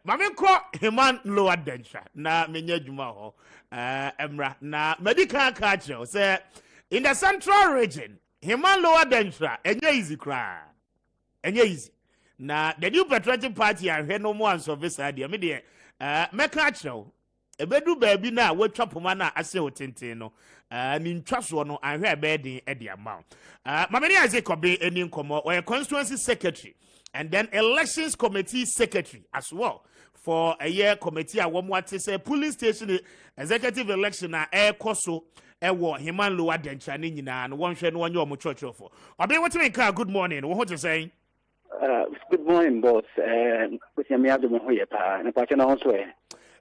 Mame ko Himan lower denture na menye dwuma ho emra na medical culture say in the central region Himan lower denture enye easy cry enye easy na the new patriotic party ahwe no mo anso visa de me de meka akyew ebedu baabi na watwa poma na ase hotenten no ni ntwaso no ahwe ebedin e de amount mame ne Azekobe eni nkomo or constituency secretary and then elections committee secretary as well for a year committee a womwate say polling station executive election na koso ewo Himan lower denture ni nyina no wonhwe no wonye omo church for obi what me ka good morning wo ho to say good morning boss kusia me ado me hoye pa na pa na honso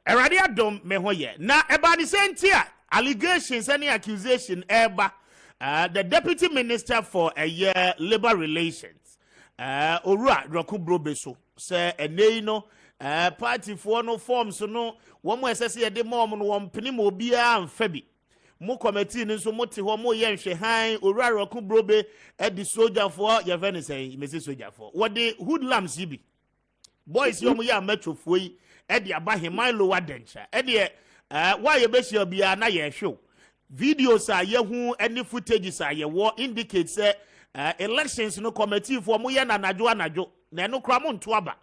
Eradi adom me hoye na eba the sentia allegations any accusation eba the deputy minister for a year labor relations Orua Roku Brobeso say enei no party for no forms no one more says ye de mom no one penny mo bia amfa bi mo committee ni so moti ho mo ye nhwe han Orua Roku Brobe e di soldier for ye veni say mesi soldier for what the hoodlums bi boys yo mo ya metro yi e di aba Himan lower denture e de why ye be sure bia na ye hwe videos a ye hu any footages a ye wo indicate say elections no committee for mo ye na anajo na no kra mo nto aba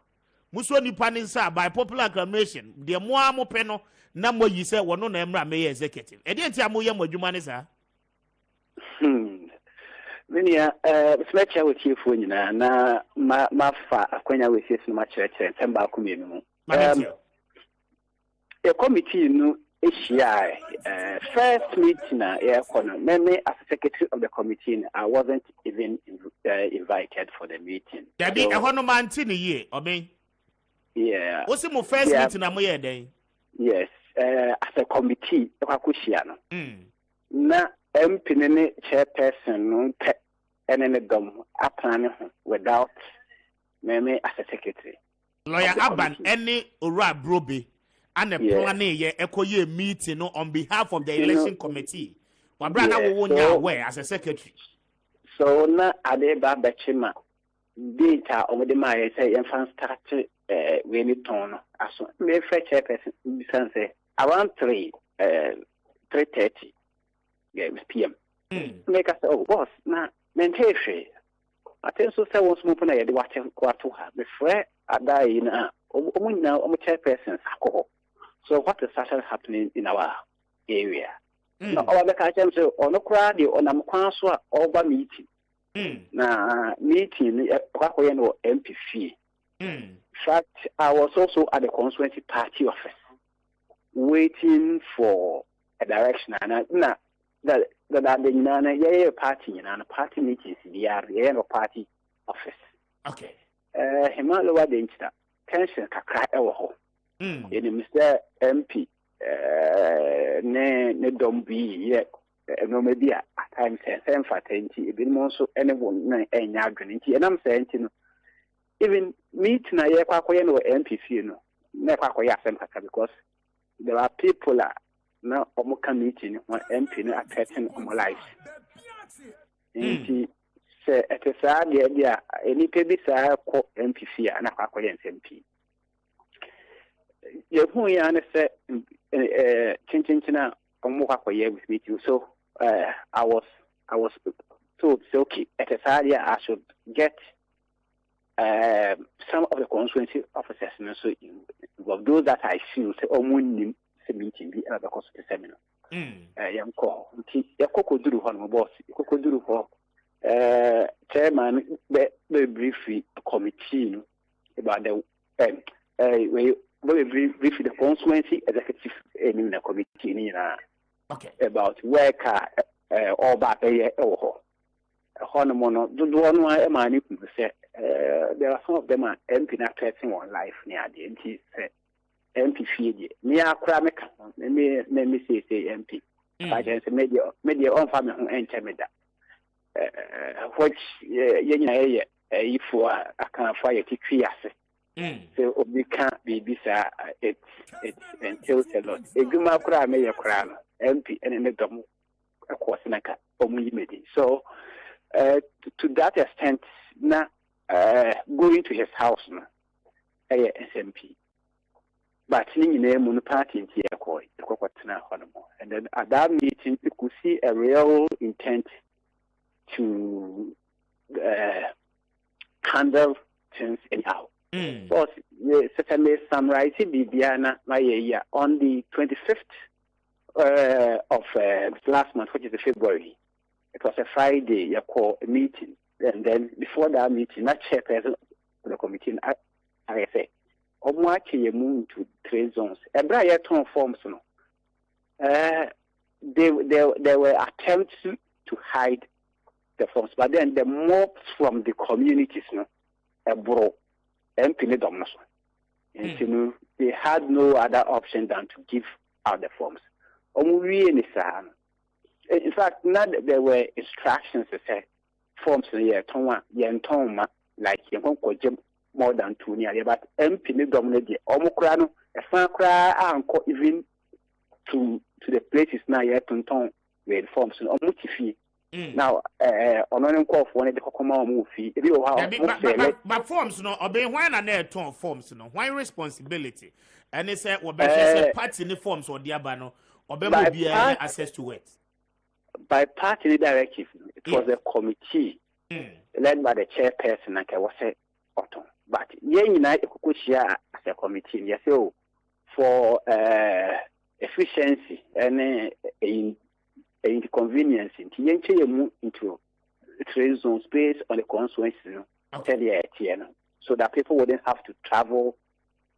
muso nipa ni nsa by popular acclamation de mo amope no na mo yi se wono na emra me executive e de ntia mo ye mo adwuma ne sa Minia smecha wetie fo nyina na ma fa akwanya wetie no ma chere temba akomienu mu e committee no Asia, first meeting, me as secretary of the committee, I wasn't even invited for the meeting. There be a man in a year, I mean, yeah. What's the first meeting? I'm here, yes, as a committee, na MP chairperson, and then a dom, a plan without me as a secretary. Lawyer Aban, any Ura Brobe. And the plan ye echo meeting on behalf of the election committee. My brother will where as a secretary. So na adeba bechima data over the my say and start we need tone as me fetch person say around 3:30 PM. Make us boss na maintain I think so say once more na ye de watch kwatu ha me frɛ adai na omunya omu chairpersons akɔ. So what is actually happening in our area? Now, our catch say on a crowd on a council over meeting. Now, meeting or NPP. In fact, I was also at the constituency party office waiting for a direction. And the party and a party meetings the party office. Okay. Himalawa Dinsta, tension kakra ewo. In Mr. MP, ne dombi ye no maybe at times 10 for 20. Even also anyone na nyadwene and I'm saying even meet na ye kwakoye no MPP no na kwakoye asempaka because there are people na omuka meeting on MP no affecting our lives. Nti se etesa dia any pebi sa ko MPP na kwakoye MP. You ya na say chinchina omukwakoye with me too. So I was told okay at a area I should get some of the constituency officers so of those that I feel say omunim meeting be another constituency seminar. Yam call yakoko duru ho no boss yakoko duru ho chairman be briefly committee about the very briefly the constituency executive in the committee about work all back Honomono do one man say there are some of them are MP not threatening one life near the MP MP feed me a crameka me say MP I just media on family enter me that which if I can fire to so we can't be beside it entails a lot. A guma cry may a crown, MP and a dom a quasinaka or midi. So to that extent, now going to his house SMP. But in the party in and then at that meeting, you could see a real intent to handle things anyhow. But certainly summarize Bibiana Maya on the 25th of last month, which is February. It was a Friday, you call a meeting. And then before that meeting, that chairperson of the committee, I say, Omwachi move to 3 zones. A bright tone forms, no. There were attempts to hide the forms, but then the mobs from the communities, no, broke. And they had no other option than to give out the forms. In fact, now there were instructions to say forms like more than 2 years, but MP dominated Omokrano, a fan even to the places now yet to turn with forms and Omutifi. Now, on an call for one of the Kokoma movie, but forms, no, obey one and air tone forms, no, why responsibility? And they said, well, parts in the forms or diabano, or be access to it. By party directive, it was a committee led by the chairperson, like I was saying, but United Kukushia as a committee, yes, so for efficiency and inconvenience into 3 zones based on the constituency, so that people wouldn't have to travel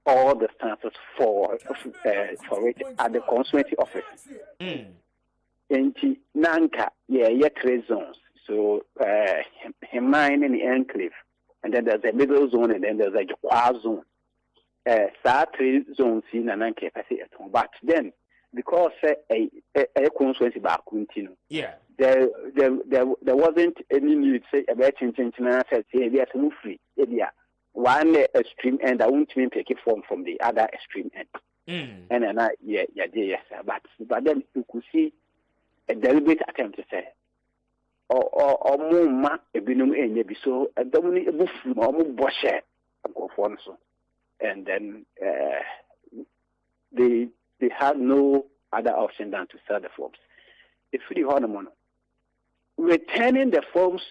all the distances for it at the constituency office. In Nanka, 3 zones. So Hemine and the Enclave, and then there's a middle zone, and then there's a Jaqua zone. 3 zones in Nanka, but then because a constituency back continue. There wasn't any need say about changing said say there's no free. One extreme end, I won't even take it from the other extreme end. And then yes, but then you could see a deliberate attempt to say or more ma a binum maybe so a dominant buff or more bosher go for so. And then they had no other option than to sell the forms. It's really hard money. Returning the forms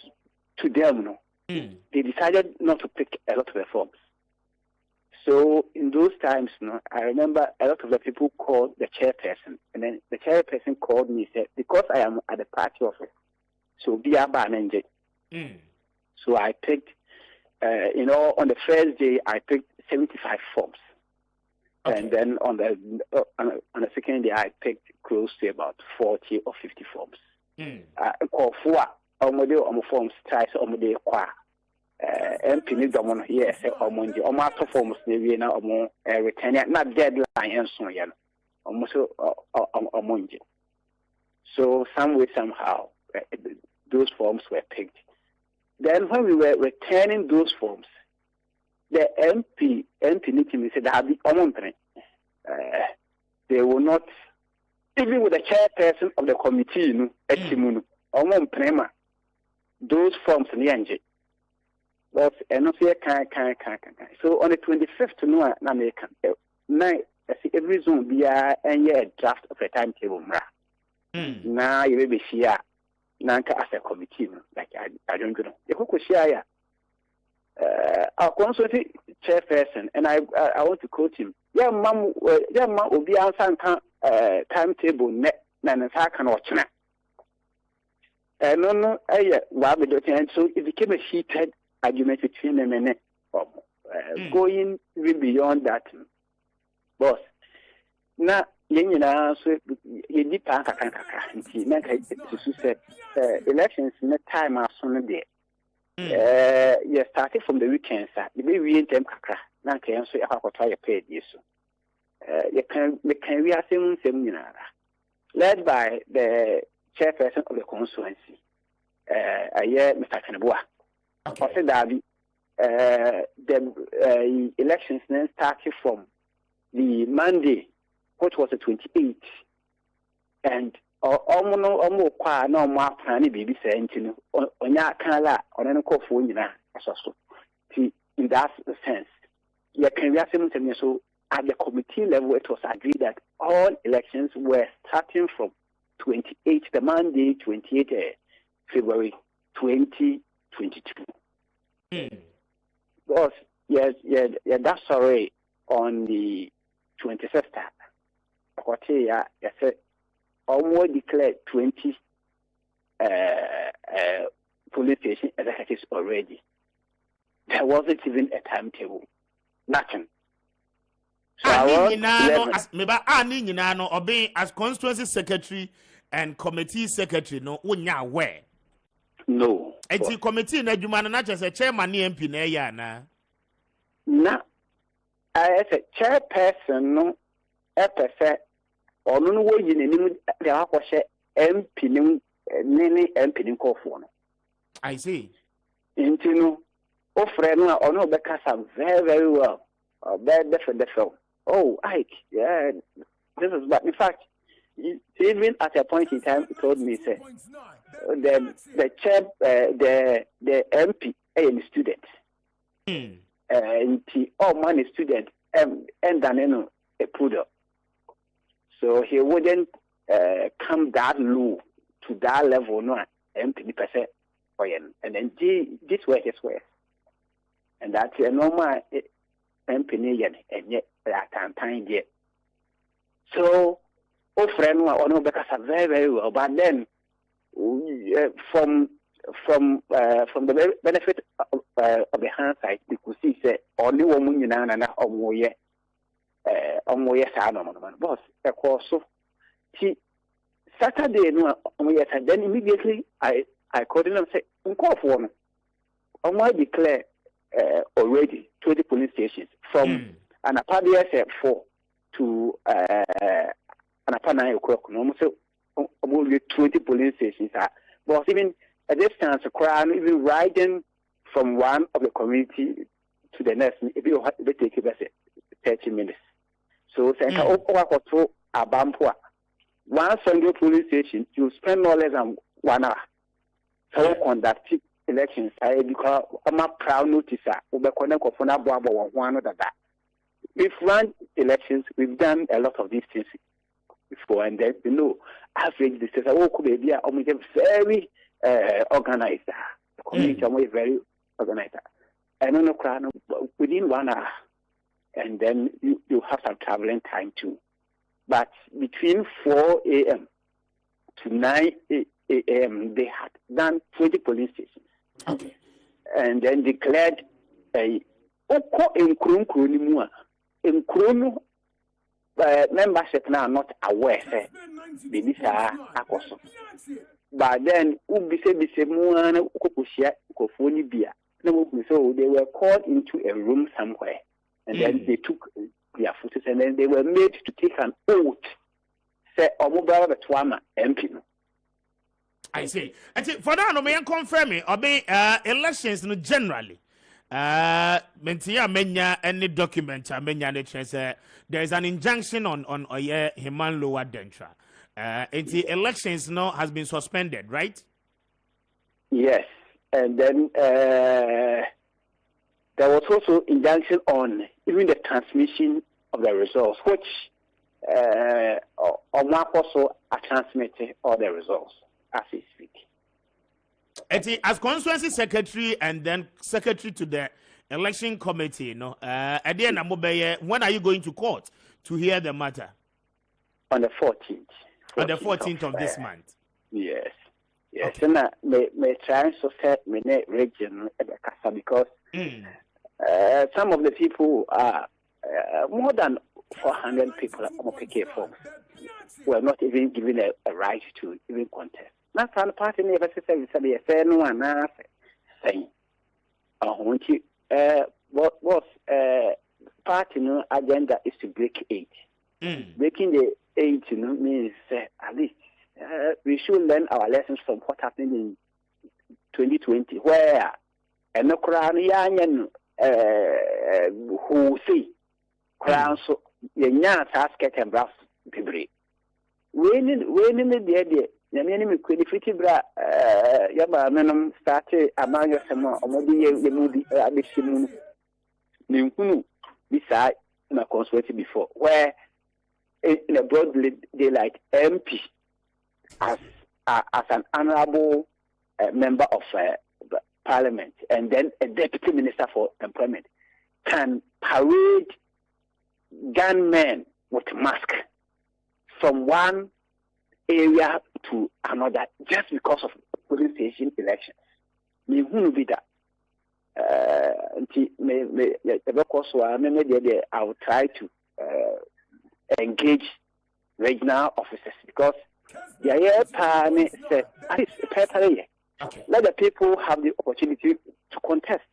to them, they decided not to pick a lot of the forms. So in those times, I remember a lot of the people called the chairperson, and then the chairperson called me and said, because I am at the party office, so be a bananje. So I picked, on the first day, I picked 75 forms. Okay. And then on the second day, I picked close to about 40 or 50 forms. Call for forms twice kwa MP domon yes omonje omato forms ne na omo return not deadline enso ya no omonje. So some way somehow those forms were picked. Then when we were returning those forms, the MP meeting said that they will not, even with the chairperson of the committee, those forms in the end. But so on the 25th, every zone be a draft of a timetable. Now you will be here. Nanka as a committee, like I don't know. You could share our consulting chairperson, and I want to quote him. Mom will be answering timetable net and can watch now. No, so it became a heated argument between them and going beyond that. Boss, now, so you did elections in the time are soon there. You started from the weekend, sir. You may read them, now can say I have try to pay this. You can we are saying seminar led by the chairperson of the constituency, Mr. Keneboa. Okay, Davi. The elections then started from the Monday, which was the 28th, and almost quite no more planning baby saying on ya canala on any call for you now. In that sense. you can so at the committee level, it was agreed that all elections were starting from 28, the Monday, 28 February 2022. Because, that's sorry, on the 21st, I said, almost declared 20 police station executives already. There wasn't even a timetable. Nothing. So as constituency secretary and committee secretary, no, where? No. And the committee na jumana na just a chairman MP na ya na. Na, I said chairperson no, person or no way in the aquashe MP nini MP in Kofuano. I see. Into no, no, or no, because I'm very, very well. Bad different. Oh, Ike, yeah, this is but in fact, even at a point in time, he told me, say, the chair, the MP, a student, and all money student, and then a poodle. So he wouldn't come that low to that level, no, MP percent for him, and then this way his way, and that's a normal MP and yet that time yet. So, friend, no, because very, very well. But then, from the benefit of the hindsight, we could see say only woman you know and omoye boss. Of course, so Saturday no and then immediately I called him and said, "Call for one. I declare already 20 police stations from an apartment 4 to an apartment 9 o'clock. Almost 20 police stations. But even at this time, even riding from one of the community to the next, it will take about 30 minutes. So, one single police station, you spend no less than 1 hour. So, conduct elections. Because I'm a proud noticer. We've run elections, we've done a lot of these things before, and then average this is very organized. The community is very organized. And within 1 hour, and then you have some traveling time too. But between 4 a.m. to 9 a.m., they had done 20 police stations. Okay. And then declared a in Krono, membership now not aware, say, baby, but then, so they were called into a room somewhere, and then they took their photos, and then they were made to take an oath, say, MP. I see. For now, no man confirm me. Obey elections generally. Mentia menya any document menya ne chance there is an injunction on Himan Lower Dentra. The elections now has been suspended, right? Yes, and then there was also injunction on even the transmission of the results, which also are transmitting all the results as we speak. As constituency secretary and then secretary to the election committee, when are you going to court to hear the matter? On the 14th. On the 14th of this month. Yes. Yes. Okay. And may try to set me region because some of the people are more than 400 people on PK forms were not even given a right to even contest. Not one party never said a fair no one saying, what party no agenda is to break 8. Breaking the 8 means at least we should learn our lessons from what happened in 2020, where and no crown young who see crown so the young task and brass debris. When in the idea. Yamini qualifity bra yaba menum started among some or maybe the movie addition Ninkunu this side in a constituency before, where in a broad daylight, MP as an honorable member of Parliament, and then a deputy minister for employment can parade gunmen with mask from one area to another just because of police station elections. Me who be that? I will try to engage regional officers because let the people have the opportunity to contest.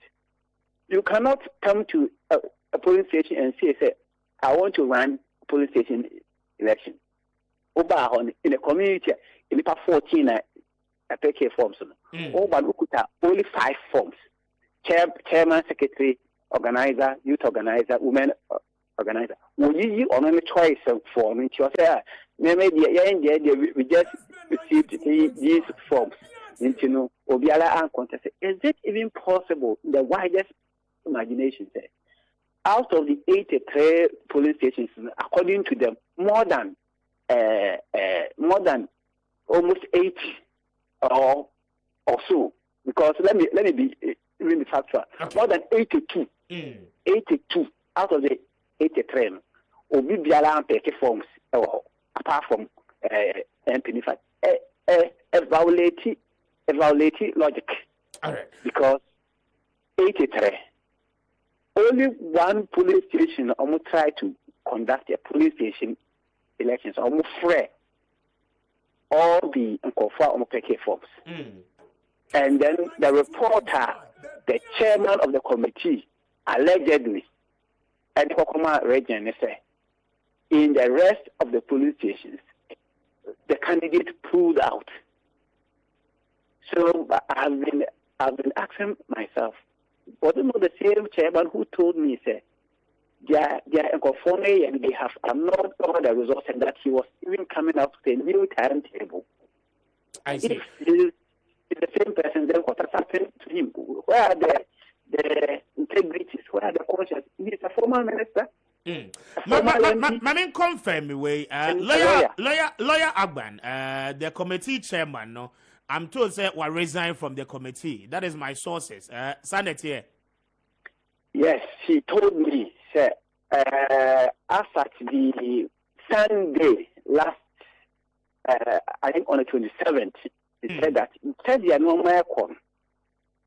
You cannot come to a police station and say, I want to run a police station election. In a community, in the 14 PK forms. Only 5 forms. Chairman, secretary, organizer, youth organizer, women organizer. We only choice for me. We just received these forms. Is it even possible? The widest imagination says, out of the 83 police stations, according to them, more than almost 80 or so. Because let me be really factual. Okay. More than 82. 82 out of the 83 obi biala and take forms apart from NPP. Evaluate logic. All right. Because 83 only one police station almost try to conduct a police station elections almost free all the PK forms. And then the reporter, the chairman of the committee, allegedly, and Kokoma region, say, in the rest of the police stations, the candidate pulled out. So I've been asking myself, was it not the same chairman who told me, say, they are conforming and they have not all the results, and that he was even coming up with a new timetable. I see. If the same person, then what has happened to him? Where are the integrities? Where are the conscience? He's a former minister. Mamin confirm me way. Lawyer Agban, the committee chairman, no, I'm told say will resign from the committee. That is my sources. Send here. Yes, he told me, sir. As at the Sunday last, I think on the 27th, he said that instead the normal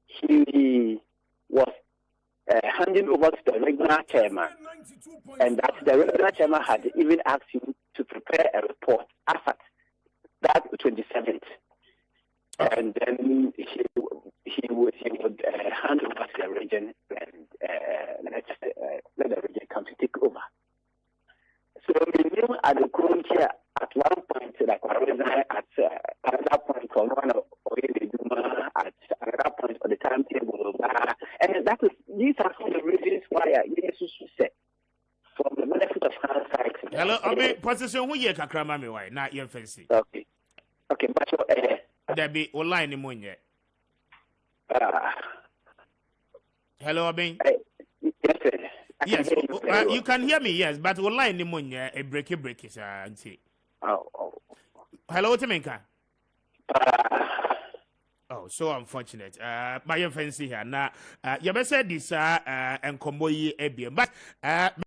he was handing over to the regional chairman, and that the regional chairman had even asked him to prepare a report as at that 27th, and then he would hand over to the region and let the region come to take over. So we knew at the current here at one point like at another point on one of at another point on the timetable, and that is these are some of the reasons why Jesus said from the benefit of hindsight. Hello, Obi position who ye kakrama me why na ye fancy. Okay, but there be online ni monye. Hello, Obi. Yes, sir. Yes, you can hear me, yes, but online ni monye a break is auntie. Oh. Hello, Timenka. Oh, so unfortunate. My fancy here. Now, you better say this and combo ye but